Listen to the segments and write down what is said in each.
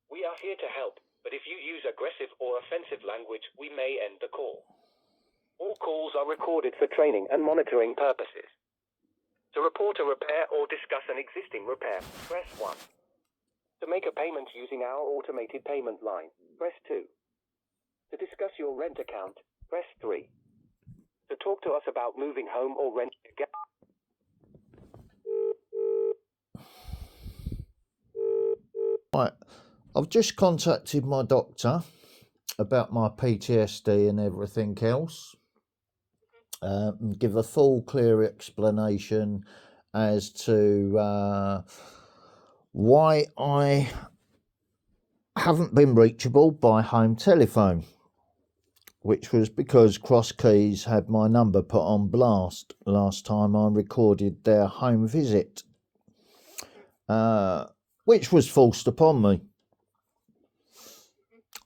We are here to help, but if you use aggressive or offensive language, we may end the call. All calls are recorded for training and monitoring purposes. To report a repair or discuss an existing repair, press 1. To make a payment using our automated payment line, press 2. To discuss your rent account, press 3. To talk to us about moving home or renting again. Right, I've just contacted my doctor about my PTSD and everything else. Give a full, clear explanation as to why I haven't been reachable by home telephone, which was because Cross Keys had my number put on blast last time I recorded their home visit, which was forced upon me.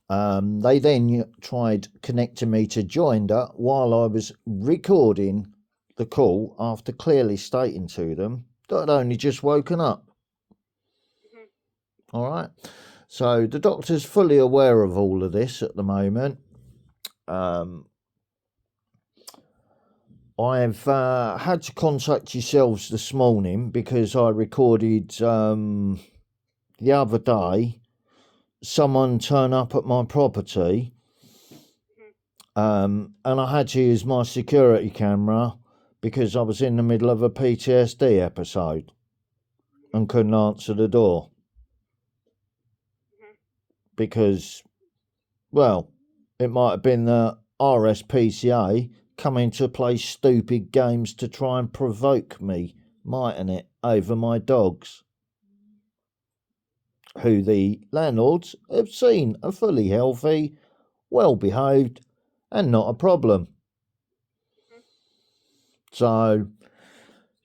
They then tried connecting me to Joinder while I was recording the call after clearly stating to them that I'd only just woken up. All right. So the doctor's fully aware of all of this at the moment. I've had to contact yourselves this morning because I recorded the other day someone turn up at my property, and I had to use my security camera because I was in the middle of a PTSD episode and couldn't answer the door because, well, it might have been the RSPCA coming to play stupid games to try and provoke me, mightn't it, over my dogs, who the landlords have seen are fully healthy, well behaved, and not a problem. So,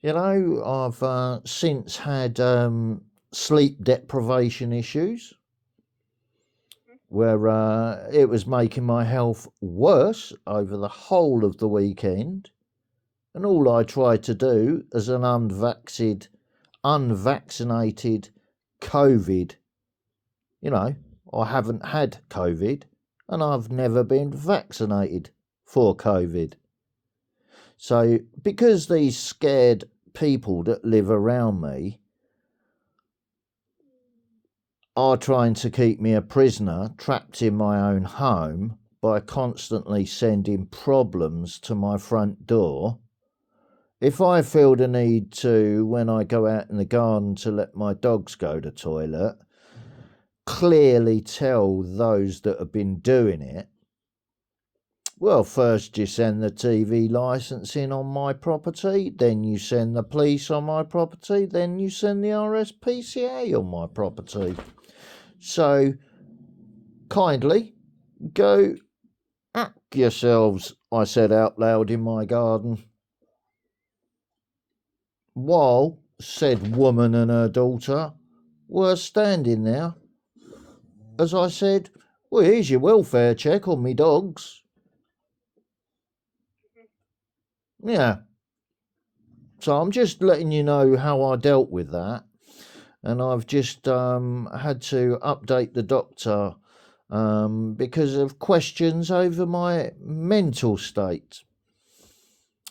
you know, I've since had sleep deprivation issues where it was making my health worse over the whole of the weekend. And all I tried to do as an unvaccinated COVID, you know, I haven't had COVID and I've never been vaccinated for COVID. So because these scared people that live around me are trying to keep me a prisoner trapped in my own home by constantly sending problems to my front door, if I feel the need to, when I go out in the garden to let my dogs go to the toilet, clearly tell those that have been doing it, well, first you send the TV licensing on my property, then you send the police on my property, then you send the RSPCA on my property. So, kindly go at yourselves, I said out loud in my garden, while said woman and her daughter were standing there. As I said, well, here's your welfare check on me dogs. Yeah. So I'm just letting you know how I dealt with that. And I've just had to update the doctor because of questions over my mental state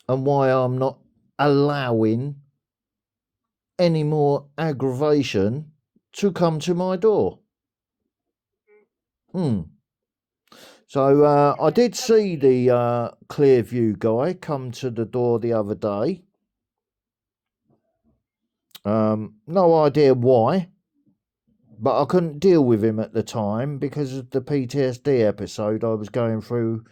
and why I'm not allowing any more aggravation to come to my door. So I did see the Clearview guy come to the door the other day. No idea why, but I couldn't deal with him at the time because of the PTSD episode I was going through,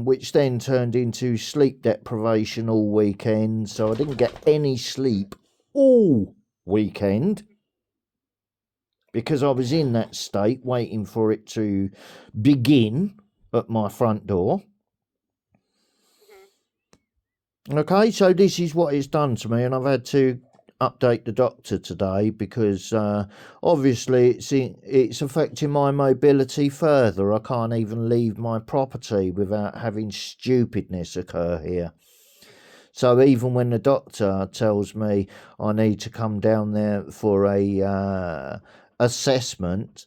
which then turned into sleep deprivation all weekend. So I didn't get any sleep all weekend because I was in that state waiting for it to begin at my front door. Okay, so this is what it's done to me, and I've had to update the doctor today because obviously it's affecting my mobility further. I can't even leave my property without having stupidness occur here. So even when the doctor tells me I need to come down there for a assessment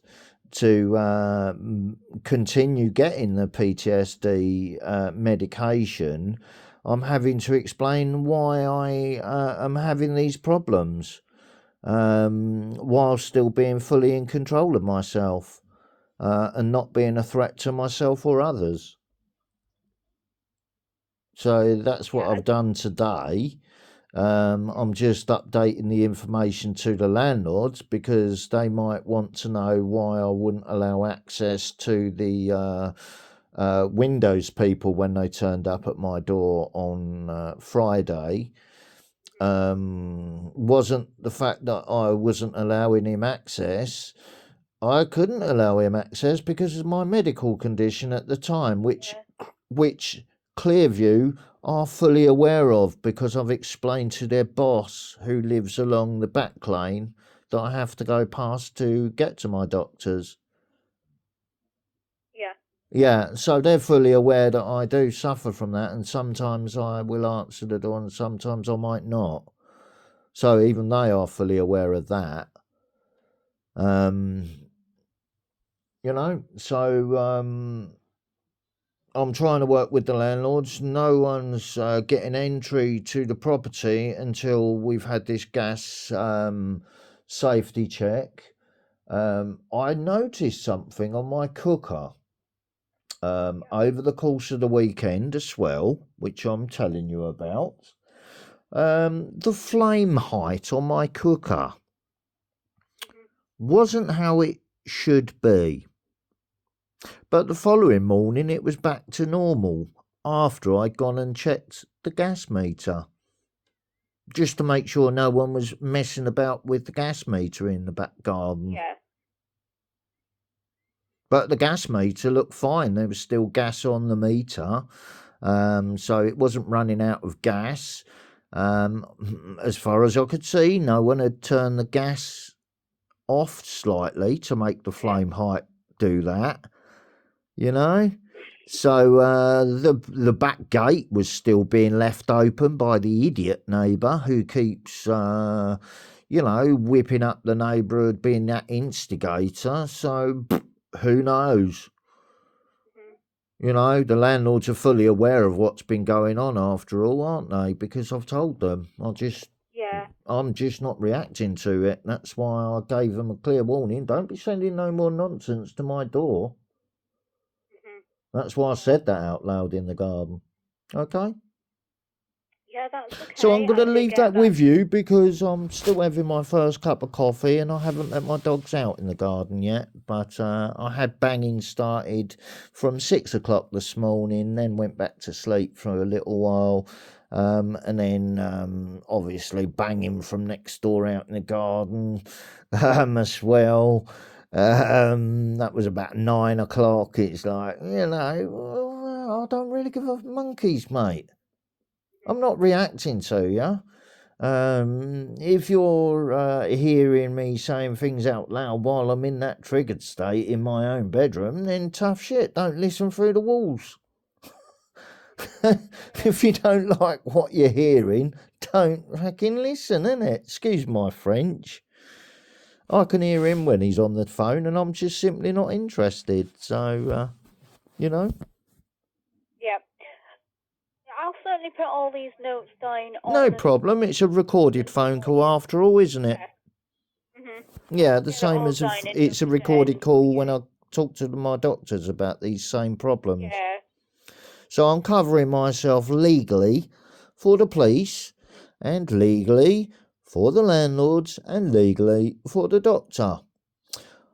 to continue getting the PTSD medication, I'm having to explain why I am having these problems while still being fully in control of myself and not being a threat to myself or others. So that's what I've done today. I'm just updating the information to the landlords because they might want to know why I wouldn't allow access to the Windows people when they turned up at my door on Friday. Wasn't the fact that I wasn't allowing him access. I couldn't allow him access because of my medical condition at the time, which Clearview are fully aware of because I've explained to their boss, who lives along the back lane, that I have to go past to get to my doctors. Yeah, so they're fully aware that I do suffer from that, and sometimes I will answer the door and sometimes I might not. So even they are fully aware of that. So I'm trying to work with the landlords. No one's getting entry to the property until we've had this gas safety check. I noticed something on my cooker over the course of the weekend as well, which I'm telling you about. The flame height on my cooker wasn't how it should be. But the following morning it was back to normal after I'd gone and checked the gas meter. Just to make sure no one was messing about with the gas meter in the back garden. Yeah. But the gas meter looked fine. There was still gas on the meter. So it wasn't running out of gas. As far as I could see, no one had turned the gas off slightly to make the flame height do that. You know, so the back gate was still being left open by the idiot neighbour who keeps, whipping up the neighbourhood, being that instigator. So who knows? You know, the landlords are fully aware of what's been going on after all, aren't they? Because I've told them. I'm just not reacting to it. That's why I gave them a clear warning. Don't be sending no more nonsense to my door. That's why I said that out loud in the garden. Okay? Yeah, that's okay. So I'm going to leave that with you because I'm still having my first cup of coffee and I haven't let my dogs out in the garden yet. But I had banging started from 6 o'clock this morning, then went back to sleep for a little while. And then obviously banging from next door out in the garden as well. That was about 9 o'clock. It's like, I don't really give a monkeys, mate. I'm not reacting to you. If you're hearing me saying things out loud while I'm in that triggered state in my own bedroom, then tough shit. Don't listen through the walls. If you don't like what you're hearing, don't fucking listen, innit? Excuse my French. I can hear him when he's on the phone and I'm just simply not interested. So, Yeah. I'll certainly put all these notes down. No problem. It's a recorded phone call after all, isn't it? Yeah, the same as it's a recorded call when I talk to my doctors about these same problems. Yeah. So I'm covering myself legally for the police and legally for the landlords and legally for the doctor.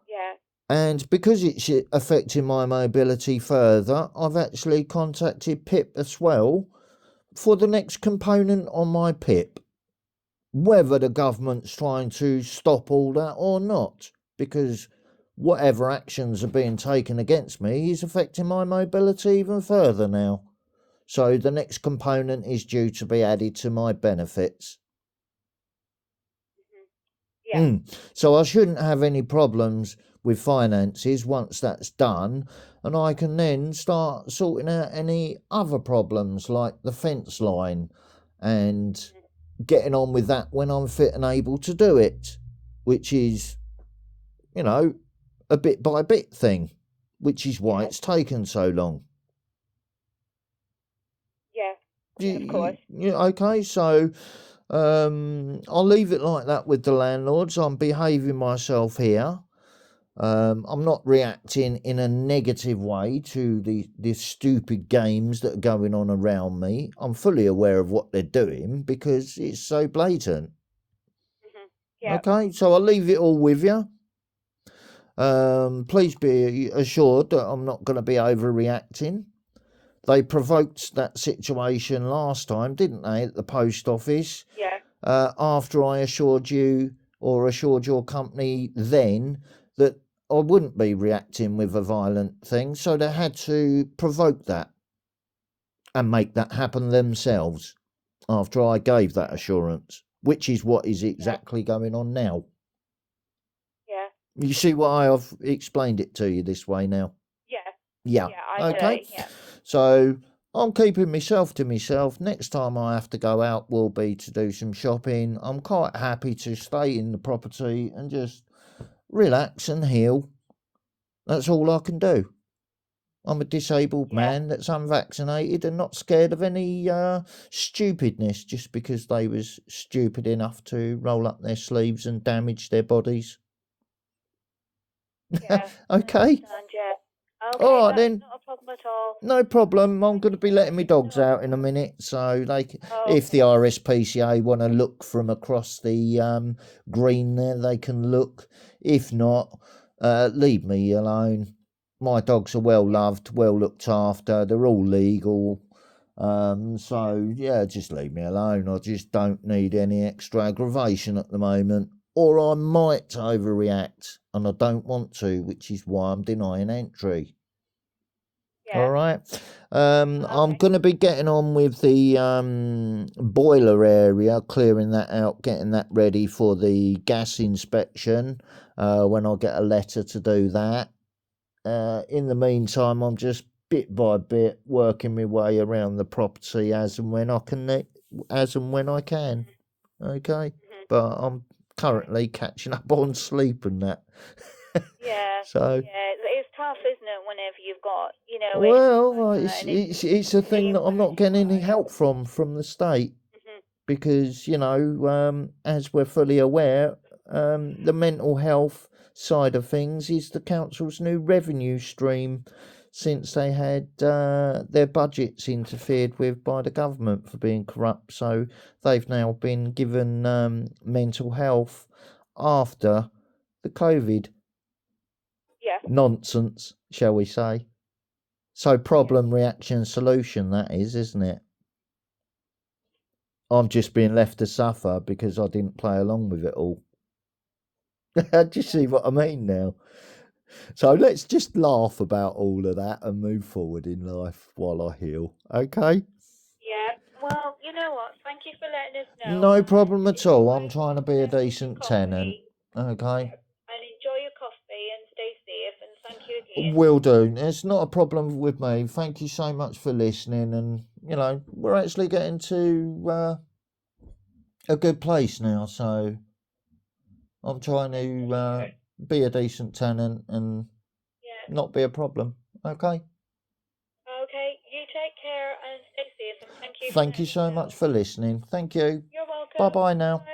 Yeah. And because it's affecting my mobility further, I've actually contacted PIP as well for the next component on my PIP. Whether the government's trying to stop all that or not, because whatever actions are being taken against me is affecting my mobility even further now. So the next component is due to be added to my benefits. Yeah. So I shouldn't have any problems with finances once that's done, and I can then start sorting out any other problems like the fence line and getting on with that when I'm fit and able to do it, which is you know, a bit by bit thing, which is why Yeah. it's taken so long. Yeah, of course. Yeah, okay, so I'll leave it like that with the landlords. I'm behaving myself here. I'm not reacting in a negative way to the stupid games that are going on around me. I'm fully aware of what they're doing because it's so blatant. Yeah. Okay, so I'll leave it all with you. Please be assured that I'm not going to be overreacting. They provoked that situation last time, didn't they, at the post office? Yeah. After I assured you or assured your company then that I wouldn't be reacting with a violent thing. So they had to provoke that and make that happen themselves after I gave that assurance, which is what is exactly going on now. Yeah. You see why I've explained it to you this way now? Yeah. Yeah. Yeah, Okay. Yeah. So I'm keeping myself to myself. Next time I have to go out will be to do some shopping. I'm quite happy to stay in the property and just relax and heal. That's all I can do. I'm a disabled man that's unvaccinated and not scared of any stupidness just because they was stupid enough to roll up their sleeves and damage their bodies. Yeah. Okay. I understand, yeah. Okay, All right that's then. not a problem at all. No problem. I'm going to be letting my dogs out in a minute, so they, if the RSPCA want to look from across the green there, they can look. If not, leave me alone. My dogs are well loved, well looked after. They're all legal. So yeah, just leave me alone. I just don't need any extra aggravation at the moment, or I might overreact, and I don't want to, which is why I'm denying entry. All right. I'm going to be getting on with the boiler area, clearing that out, getting that ready for the gas inspection when I get a letter to do that. In the meantime, I'm just bit by bit working my way around the property as and when I can. Okay. But I'm currently catching up on sleep and that. Yeah. So. Yeah, it's tough, isn't it? Whenever you've got, Well, it's a thing that I'm not getting any help from the state because as we're fully aware, the mental health side of things is the council's new revenue stream since they had their budgets interfered with by the government for being corrupt. So they've now been given mental health after the COVID nonsense, shall we say. So problem, reaction, solution, that is, isn't it? I'm just being left to suffer because I didn't play along with it all. Do you see what I mean now? So let's just laugh about all of that and move forward in life while I heal, okay? Yeah, well, you know what? Thank you for letting us know. No problem at all. I'm trying to be a decent tenant, okay? And enjoy your coffee and stay safe, and thank you again. Will do. It's not a problem with me. Thank you so much for listening, and we're actually getting to a good place now, so I'm trying to be a decent tenant and not be a problem. Okay. Okay, you take care and stay safe, and thank you. Thank you so much for listening. Thank you. You're welcome. Bye bye now. Bye.